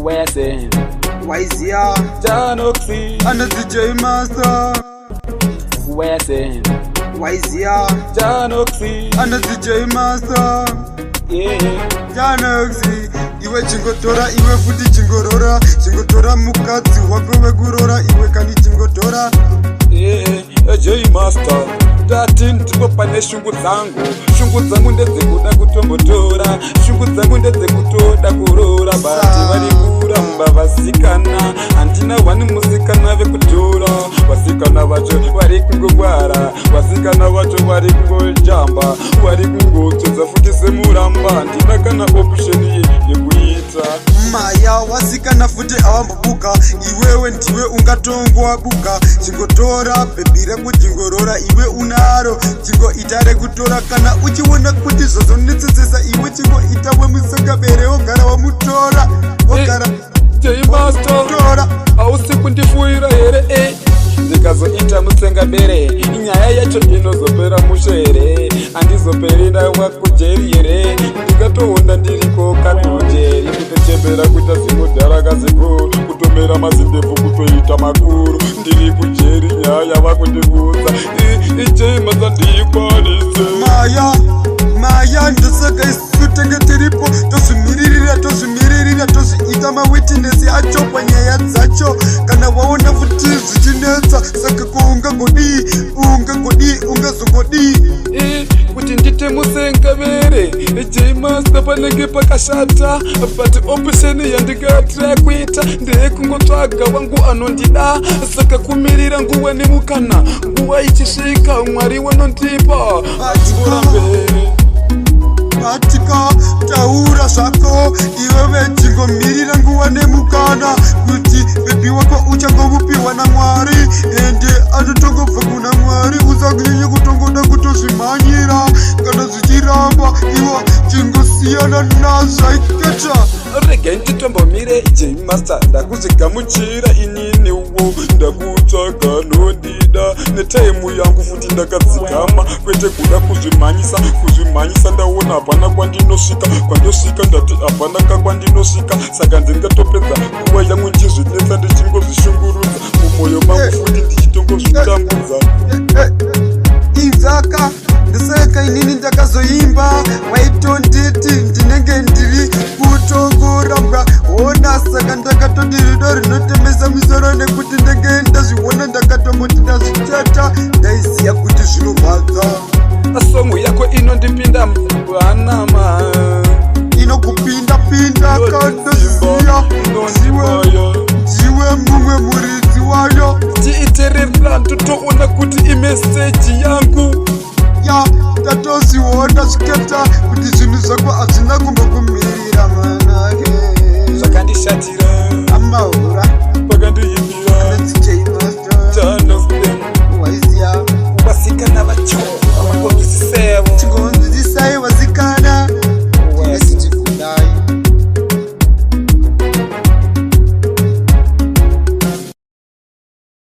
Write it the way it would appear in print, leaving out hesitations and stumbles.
Wesen Waizia Jah Nox and DJ Master Wesen Waizia Jah Nox and DJ Master Jah Nox iwe chingotora iwe futi chingorora chingotora mukadzi wako wegurora iwe kani chingotora J Master tati ndipo pane shungu dzangu ndedzekuda kutombotora shungu dzangu ndedzekutoda kurora bati vari kuramba vasikana handina vani musikana vekutora vasikana vacho vari kungongwara vasikana vacho vari kungojamba vari kungotsvedza futi semuramba handina kana option yekuita maya wasikana futi avambobuka iwewe ndiwe ungatongwa buka chingotora bhebi rekujingorora iwe unaro chingoita rekutora kana uchiona kuti zvozonetsesesa iwe chingoita wemusakabere wogara wamutora wogara Tora hausi kundifuira here ndikazoita musengabere inyaya yacho inozopera mushere handizoperi ndawa kujeri here ndikatohonda ndiriko katujeri kutochembera kuita zimudharaka zikuru kutomera mazindebvu kutoita makuru ndiri kujeri nyaya vakundibudza ijemasa ndikwanise maya ndosaka isu tenge tiripo tozvimiririra tozviita mawitness acho panyaya dzacho kana waona futi zvichinetsa saka ungazongodii kuti ndite musengavere J Master panenge pakashata but option yandingatira kuita ndeyekungotsvaga wangu anondida saka kumirira nguva nemukana nguva ichisvika mwari wanondipa batika taura zvako iwewe chingomirira nguva nemukana kuti bhebi wako uchangomupiwa namwari ende anotongobva kuna mwari usakunyanye kutongoda kutozvimhanyira kana zvichiramba iwo chingosiyana nazvaiketa regai nditombomire J Master ndakuzvigamuchira ininiwo ndakutsvaga nondida netaimu yangu futi ndakadzigama kwete kuda kuzvimhanyisa ndaona hapana kwandinosvika ndati hapana kakwandinosvika saka ndingatopedza nguva yangu ndizvinetsa ndichingozvishungurudza mumwoyo mangu futi ndichitongozvitambudza inzaka ndosaka inini ndakazoimba waitonditi ndinenge ndiri kutongoramba ona saka ndakatodirido rinotemesa misoro nekuti ndenge ndazviona ndakatomboti ndazvichata ndaiziya kuti zvinorwadza songo yako inondipinda mbanama inokupinda kandoziya ndiwe mumwe muridzi wayo tiiterera ndotoona kuti imeseji yangu tatozviona zviketa kuti zvinhu zvako hazvina kumbokumirira manake zvakandishatira